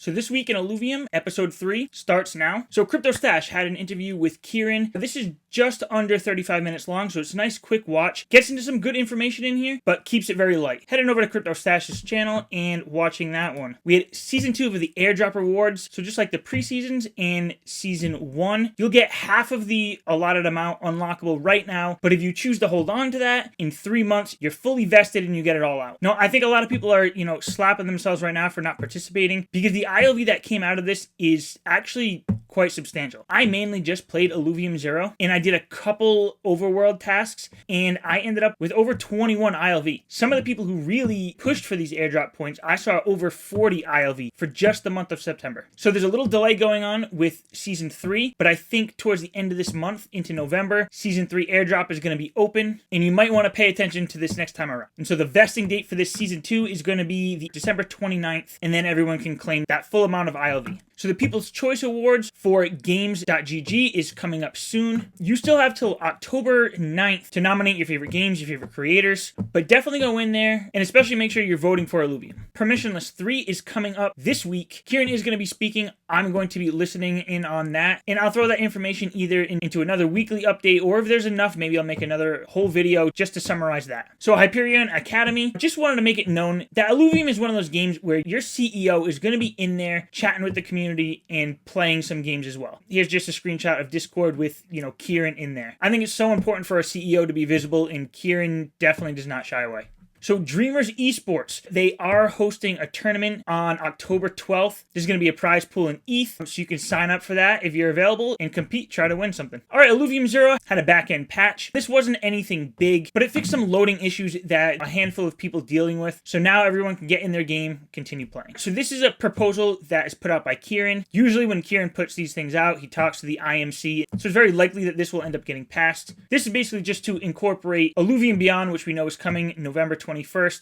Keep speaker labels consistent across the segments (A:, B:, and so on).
A: So this week in Illuvium, episode 3 starts now. So Crypto Stash had an interview with Kieran. This is just under 35 minutes long, so it's a nice quick watch. Gets into some good information in here, but keeps it very light. Heading over to Crypto Stash's channel and watching that one. We had season 2 of the Airdrop rewards. So just like the pre-seasons in season 1, you'll get half of the allotted amount unlockable right now. But if you choose to hold on to that, in 3 months, you're fully vested and you get it all out. Now, I think a lot of people are, slapping themselves right now for not participating because the ILV that came out of this is actually quite substantial. I mainly just played Illuvium 0 and I did a couple overworld tasks and I ended up with over 21 ILV. Some of the people who really pushed for these airdrop points, I saw over 40 ILV for just the month of September. So there's a little delay going on with season 3, but I think towards the end of this month into November, season 3 airdrop is going to be open and you might want to pay attention to this next time around. And so the vesting date for this season 2 is going to be the December 29th and then everyone can claim that full amount of ILV. So the People's Choice Awards for Games.gg is coming up soon. You still have till October 9th to nominate your favorite games, your favorite creators, but definitely go in there and especially make sure you're voting for Illuvium. Permissionless 3 is coming up this week. Kieran is going to be speaking. I'm going to be listening in on that, and I'll throw that information either into another weekly update, or if there's enough, maybe I'll make another whole video just to summarize that. So Hyperion Academy, just wanted to make it known that Illuvium is one of those games where your CEO is going to be in there chatting with the community and playing some games as well. Here's just a screenshot of Discord with, Kieran in there. I think it's so important for a CEO to be visible, and Kieran definitely does not shy away. So Dreamers Esports, they are hosting a tournament on October 12th. There's going to be a prize pool in ETH, so you can sign up for that if you're available and compete, try to win something. All right, Illuvium 0 had a back-end patch. This wasn't anything big, but it fixed some loading issues that a handful of people dealing with. So now everyone can get in their game, continue playing. So this is a proposal that is put out by Kieran. Usually when Kieran puts these things out, he talks to the IMC. So it's very likely that this will end up getting passed. This is basically just to incorporate Illuvium Beyond, which we know is coming November 21st,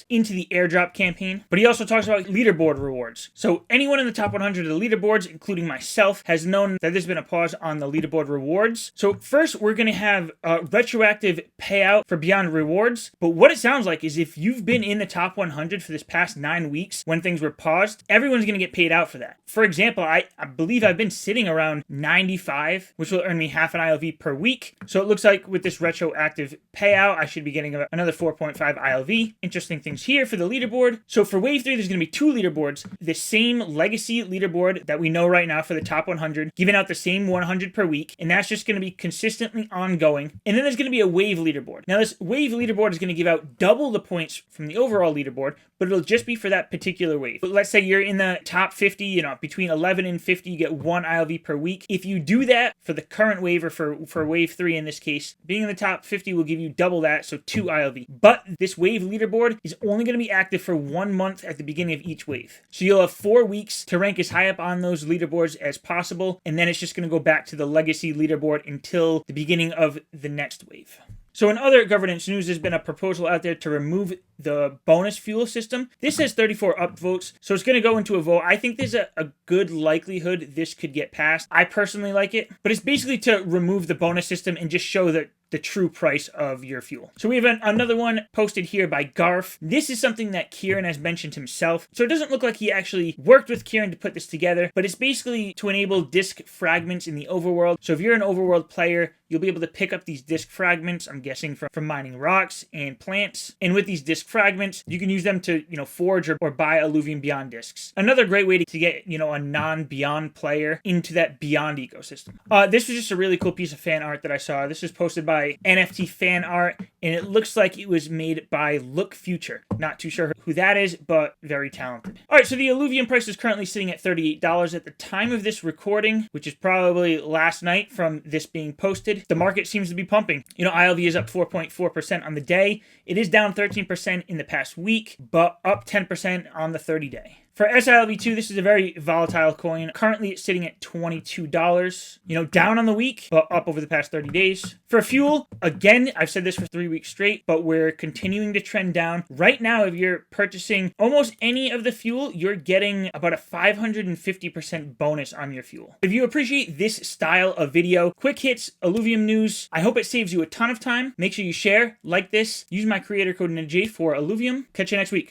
A: into the airdrop campaign. But he also talks about leaderboard rewards. So anyone in the top 100 of the leaderboards, including myself, has known that there's been a pause on the leaderboard rewards. So first, we're going to have a retroactive payout for Beyond rewards. But what it sounds like is if you've been in the top 100 for this past 9 weeks when things were paused, everyone's going to get paid out for that. For example, I believe I've been sitting around 95, which will earn me half an ILV per week. So it looks like with this retroactive payout, I should be getting another 4.5 ILV. Interesting things here for the leaderboard. So for Wave 3, there's going to be 2 leaderboards. The same legacy leaderboard that we know right now for the top 100, giving out the same 100 per week, and that's just going to be consistently ongoing. And then there's going to be a Wave leaderboard. Now this Wave leaderboard is going to give out double the points from the overall leaderboard, but it'll just be for that particular wave. But let's say you're in the top 50, between 11 and 50, you get 1 ILV per week. If you do that for the current wave, or for Wave 3 in this case, being in the top 50 will give you double that, so 2 ILV. But this Wave leaderboard is only going to be active for 1 month at the beginning of each wave. So you'll have 4 weeks to rank as high up on those leaderboards as possible, and then it's just going to go back to the legacy leaderboard until the beginning of the next wave. So in other governance news, there's been a proposal out there to remove the bonus fuel system. This has 34 upvotes, so it's going to go into a vote. I think there's a good likelihood this could get passed. I personally like it, but it's basically to remove the bonus system and just show that the true price of your fuel. So we have another one posted here by Garf. This is something that Kieran has mentioned himself. So it doesn't look like he actually worked with Kieran to put this together, but it's basically to enable disk fragments in the overworld. So if you're an overworld player, you'll be able to pick up these disk fragments, I'm guessing from mining rocks and plants. And with these disk fragments, you can use them to, forge or buy Illuvium Beyond disks. Another great way to get, a non-Beyond player into that Beyond ecosystem. This was just a really cool piece of fan art that I saw. This was posted by NFT fan art, and it looks like it was made by Look Future. Not too sure who that is, but very talented. All right, so the Illuvium price is currently sitting at $38 at the time of this recording, which is probably last night from this being posted. The market seems to be pumping. ILV is up 4.4% on the day. It is down 13% in the past week, but up 10% on the 30-day. For SILV2, this is a very volatile coin. Currently, it's sitting at $22. Down on the week, but up over the past 30 days. For fuel, again, I've said this for 3 weeks straight, but we're continuing to trend down. Right now, if you're purchasing almost any of the fuel, you're getting about a 550% bonus on your fuel. If you appreciate this style of video, quick hits, Illuvium news, I hope it saves you a ton of time. Make sure you share, like this, use my creator code Nijafe for Illuvium. Catch you next week.